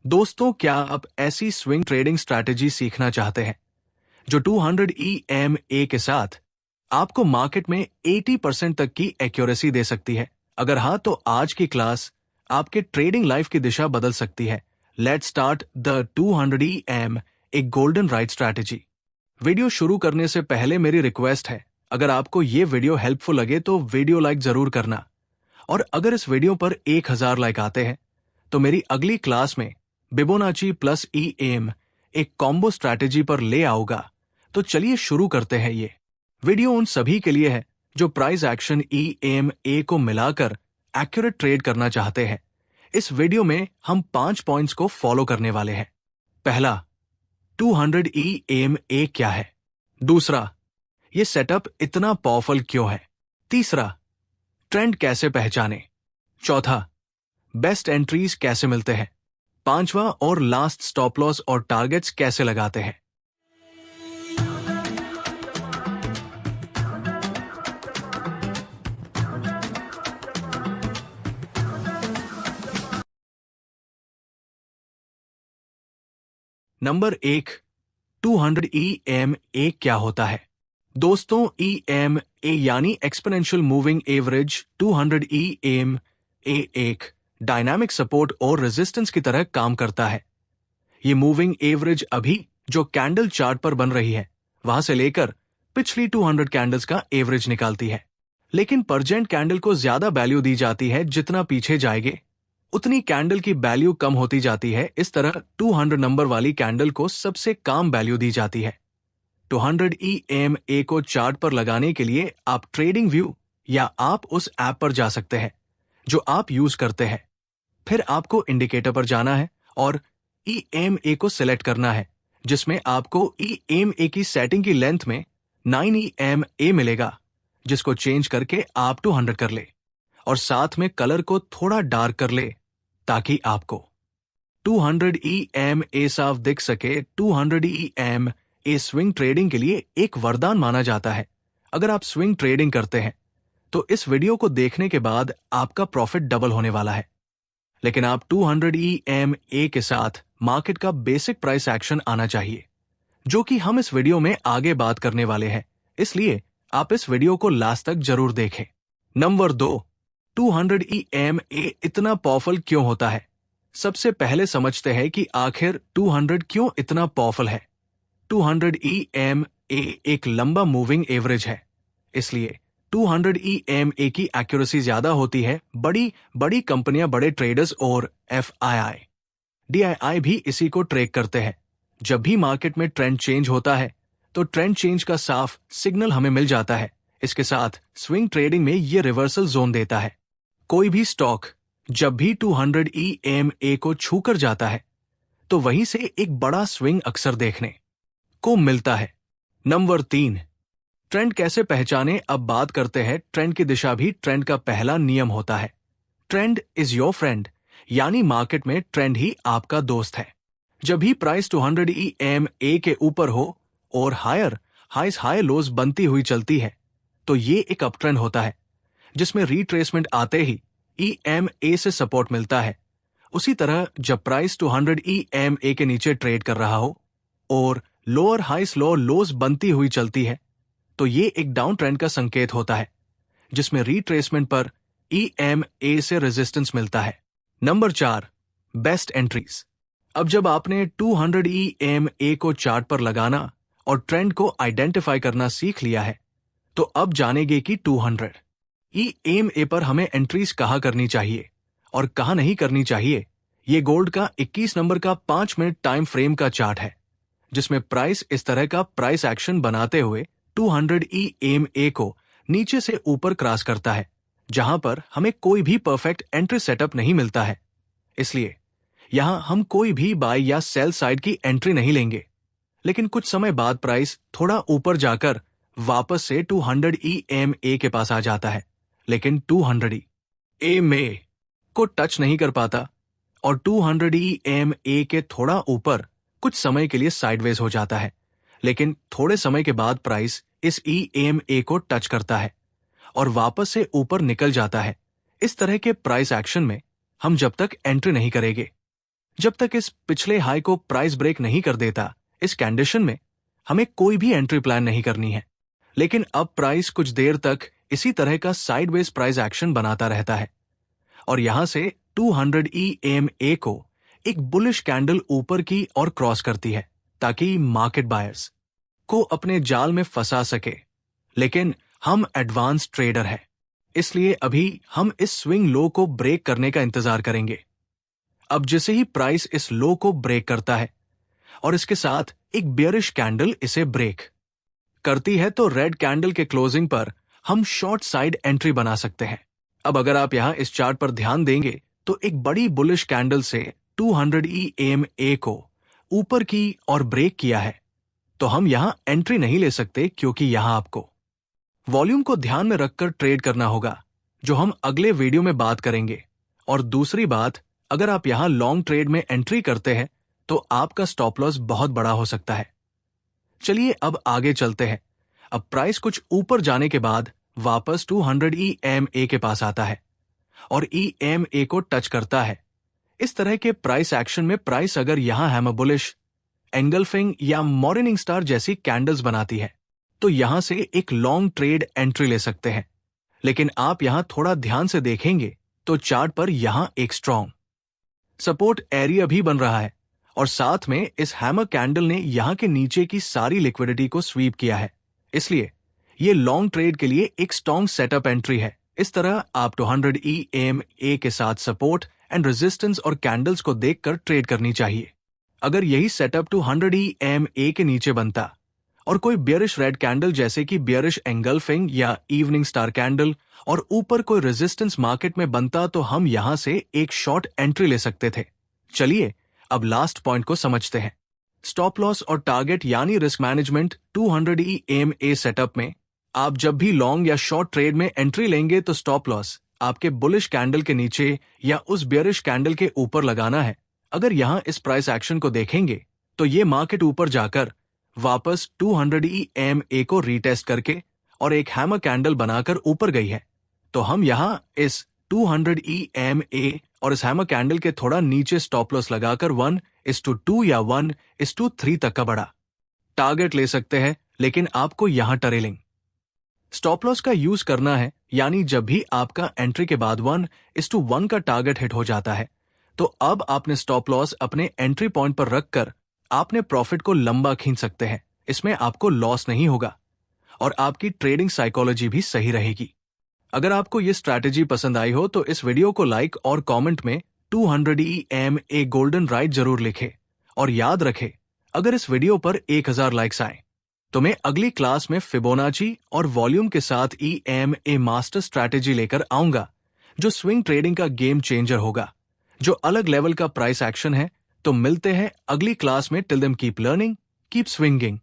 दोस्तों, क्या आप ऐसी स्विंग ट्रेडिंग स्ट्रैटेजी सीखना चाहते हैं जो 200 EMA के साथ आपको मार्केट में 80% तक की एक्यूरेसी दे सकती है? अगर हाँ, तो आज की क्लास आपके ट्रेडिंग लाइफ की दिशा बदल सकती है। लेट्स स्टार्ट द 200 EM, एक गोल्डन राइट स्ट्रैटेजी। वीडियो शुरू करने से पहले मेरी रिक्वेस्ट है, अगर आपको ये वीडियो हेल्पफुल लगे तो वीडियो लाइक जरूर करना, और अगर इस वीडियो पर 1000 लाइक आते हैं तो मेरी अगली क्लास में फिबोनाची प्लस EM, एक कॉम्बो स्ट्रैटेजी पर ले आऊंगा। तो चलिए शुरू करते हैं। ये वीडियो उन सभी के लिए है जो प्राइस एक्शन EMA को मिलाकर एक्यूरेट ट्रेड करना चाहते हैं। इस वीडियो में हम 5 पॉइंट्स को फॉलो करने वाले हैं। पहला, 200 EMA क्या है? दूसरा, ये सेटअप इतना पावरफुल क्यों है? तीसरा, ट्रेंड कैसे पहचाने? चौथा, बेस्ट एंट्रीज कैसे मिलते हैं? पांचवा और लास्ट, स्टॉप लॉस और टारगेट्स कैसे लगाते हैं? नंबर 1, 200 EMA क्या होता है? दोस्तों, EMA यानी एक्सपोनेंशियल मूविंग एवरेज 200 EMA एक डायनामिक सपोर्ट और रेजिस्टेंस की तरह काम करता है। ये मूविंग एवरेज अभी जो कैंडल चार्ट पर बन रही है, वहां से लेकर पिछली 200 कैंडल्स का एवरेज निकालती है। लेकिन परजेंट कैंडल को ज्यादा वैल्यू दी जाती है। जितना पीछे जाएंगे उतनी कैंडल की वैल्यू कम होती जाती है। इस तरह 200 नंबर वाली कैंडल को सबसे कम वैल्यू दी जाती है। 200 EMA को चार्ट पर लगाने के लिए आप ट्रेडिंग व्यू या आप उस ऐप पर जा सकते हैं जो आप यूज करते हैं। फिर आपको इंडिकेटर पर जाना है और EMA को सिलेक्ट करना है, जिसमें आपको EMA की सेटिंग की लेंथ में 9 EMA मिलेगा, जिसको चेंज करके आप 200 कर ले और साथ में कलर को थोड़ा डार्क कर ले ताकि आपको 200 EMA साफ दिख सके। 200 EMA स्विंग ट्रेडिंग के लिए एक वरदान माना जाता है। अगर आप स्विंग ट्रेडिंग करते हैं तो इस वीडियो को देखने के बाद आपका प्रॉफिट डबल होने वाला है। लेकिन आप 200 EMA के साथ मार्केट का बेसिक प्राइस एक्शन आना चाहिए, जो कि हम इस वीडियो में आगे बात करने वाले हैं। इसलिए आप इस वीडियो को लास्ट तक जरूर देखें। नंबर 2, 200 EMA इतना पावरफुल क्यों होता है? सबसे पहले समझते हैं कि आखिर 200 क्यों इतना पावरफुल है। 200 EMA एक लंबा मूविंग एवरेज है, इसलिए 200 EMA की एक्यूरेसी ज्यादा होती है। बड़ी कंपनियां, बड़े ट्रेडर्स और FII, DII भी इसी को ट्रैक करते हैं। जब भी मार्केट में ट्रेंड चेंज होता है तो ट्रेंड चेंज का साफ सिग्नल हमें मिल जाता है। इसके साथ स्विंग ट्रेडिंग में ये रिवर्सल जोन देता है। कोई भी स्टॉक जब भी 200 EMA को छूकर जाता है तो वहीं से एक बड़ा स्विंग अक्सर देखने को मिलता है। नंबर 3, ट्रेंड कैसे पहचाने? अब बात करते हैं ट्रेंड की दिशा भी ट्रेंड का पहला नियम होता है। ट्रेंड इज योर फ्रेंड, यानी मार्केट में ट्रेंड ही आपका दोस्त है। जब भी प्राइस 200 EMA के ऊपर हो और हायर हाइस हाई लोज बनती हुई चलती है तो ये एक अप ट्रेंड होता है, जिसमें रिट्रेसमेंट आते ही EMA से सपोर्ट मिलता है। उसी तरह जब प्राइस 200 EMA के नीचे ट्रेड कर रहा हो और लोअर हाइस लो लोज बनती हुई चलती है तो ये एक डाउन ट्रेंड का संकेत होता है, जिसमें रिट्रेसमेंट पर EMA से रेजिस्टेंस मिलता है। Number 4, best entries. अब जब आपने 200 EMA को चार्ट पर लगाना और ट्रेंड को आइडेंटिफाई करना सीख लिया है, तो अब जानेंगे कि 200 EMA पर हमें एंट्रीज कहाँ करनी चाहिए और कहाँ नहीं करनी चाहिए। ये गोल्ड का 21 नंबर का 5 मिनट टाइम फ्रेम का चार्ट है, जिसमें प्राइस इस तरह का प्राइस एक्शन बनाते हुए 200 EMA को नीचे से ऊपर क्रॉस करता है, जहां पर हमें कोई भी परफेक्ट एंट्री सेटअप नहीं मिलता है। इसलिए यहां हम कोई भी बाय या सेल साइड की एंट्री नहीं लेंगे। लेकिन कुछ समय बाद प्राइस थोड़ा ऊपर जाकर वापस से 200 EMA के पास आ जाता है, लेकिन 200 EMA को टच नहीं कर पाता और 200 EMA के थोड़ा ऊपर कुछ समय के लिए साइडवेज हो जाता है। लेकिन थोड़े समय के बाद प्राइस इस EMA को टच करता है और वापस से ऊपर निकल जाता है। इस तरह के प्राइस एक्शन में हम जब तक एंट्री नहीं करेंगे जब तक इस पिछले हाई को प्राइस ब्रेक नहीं कर देता, इस कंडीशन में हमें कोई भी एंट्री प्लान नहीं करनी है। लेकिन अब प्राइस कुछ देर तक इसी तरह का साइडवेज प्राइस एक्शन बनाता रहता है और यहां से 200 EMA को एक बुलिश कैंडल ऊपर की ओर क्रॉस करती है ताकि मार्केट बायर्स को अपने जाल में फंसा सके। लेकिन हम एडवांस ट्रेडर हैं, इसलिए अभी हम इस स्विंग लो को ब्रेक करने का इंतजार करेंगे। अब जैसे ही प्राइस इस लो को ब्रेक करता है और इसके साथ एक बेयरिश कैंडल इसे ब्रेक करती है तो रेड कैंडल के क्लोजिंग पर हम शॉर्ट साइड एंट्री बना सकते हैं। अब अगर आप यहां इस चार्ट पर ध्यान देंगे तो एक बड़ी बुलिश कैंडल से 200 EMA को ऊपर की और ब्रेक किया है, तो हम यहां एंट्री नहीं ले सकते क्योंकि यहां आपको वॉल्यूम को ध्यान में रखकर ट्रेड करना होगा, जो हम अगले वीडियो में बात करेंगे। और दूसरी बात, अगर आप यहां लॉन्ग ट्रेड में एंट्री करते हैं तो आपका स्टॉप लॉस बहुत बड़ा हो सकता है। चलिए अब आगे चलते हैं। अब प्राइस कुछ ऊपर जाने के बाद वापस 200 EMA के पास आता है और EMA को टच करता है। इस तरह के प्राइस एक्शन में प्राइस अगर यहां हैमर बुलिश, एंगल्फिंग या मॉर्निंग स्टार जैसी कैंडल्स बनाती है तो यहां से एक लॉन्ग ट्रेड एंट्री ले सकते हैं। लेकिन आप यहां थोड़ा ध्यान से देखेंगे तो चार्ट पर यहां एक स्ट्रॉन्ग सपोर्ट एरिया भी बन रहा है और साथ में इस हैमर कैंडल ने यहां के नीचे की सारी लिक्विडिटी को स्वीप किया है। इसलिए ये लॉन्ग ट्रेड के लिए एक स्ट्रॉन्ग सेटअप एंट्री है। इस तरह आप 200 EMA के साथ सपोर्ट एंड रेजिस्टेंस और कैंडल्स को देखकर ट्रेड करनी चाहिए। अगर यही सेटअप 200 EMA के नीचे बनता और कोई बेयरिश रेड कैंडल जैसे कि बेयरिश एंगल्फिंग या इवनिंग स्टार कैंडल और ऊपर कोई रेजिस्टेंस मार्केट में बनता तो हम यहां से एक शॉर्ट एंट्री ले सकते थे। चलिए अब लास्ट पॉइंट को समझते हैं। स्टॉप लॉस और टारगेट यानी रिस्क मैनेजमेंट 200 EMA सेटअप में आप जब भी लॉन्ग या शॉर्ट ट्रेड में एंट्री लेंगे तो स्टॉप लॉस आपके बुलिश कैंडल के नीचे या उस बेयरिश कैंडल के ऊपर लगाना है। अगर यहां इस प्राइस एक्शन को देखेंगे तो ये मार्केट ऊपर जाकर वापस 200 EMA को रीटेस्ट करके और एक हैमर कैंडल बनाकर ऊपर गई है, तो हम यहां इस 200 EMA और इस हैमर कैंडल के थोड़ा नीचे स्टॉप लॉस लगाकर 1:2 या 1:3 तक का बड़ा टारगेट ले सकते हैं। लेकिन आपको यहां ट्रेलिंग स्टॉप लॉस का यूज करना है, यानी जब भी आपका एंट्री के बाद 1:1 का टारगेट हिट हो जाता है तो अब आपने स्टॉप लॉस अपने एंट्री पॉइंट पर रखकर आपने प्रॉफिट को लंबा खींच सकते हैं। इसमें आपको लॉस नहीं होगा और आपकी ट्रेडिंग साइकोलॉजी भी सही रहेगी। अगर आपको ये स्ट्रैटेजी पसंद आई हो तो इस वीडियो को लाइक और कमेंट में 200 EMA गोल्डन राइट जरूर लिखें और याद रखें, अगर इस वीडियो पर 1000 लाइक्स आए तो मैं अगली क्लास में फिबोनाची और वॉल्यूम के साथ EMA मास्टर स्ट्रैटेजी लेकर आऊंगा, जो स्विंग ट्रेडिंग का गेम चेंजर होगा, जो अलग लेवल का प्राइस एक्शन है। तो मिलते हैं अगली क्लास में। Till then keep learning, keep swinging.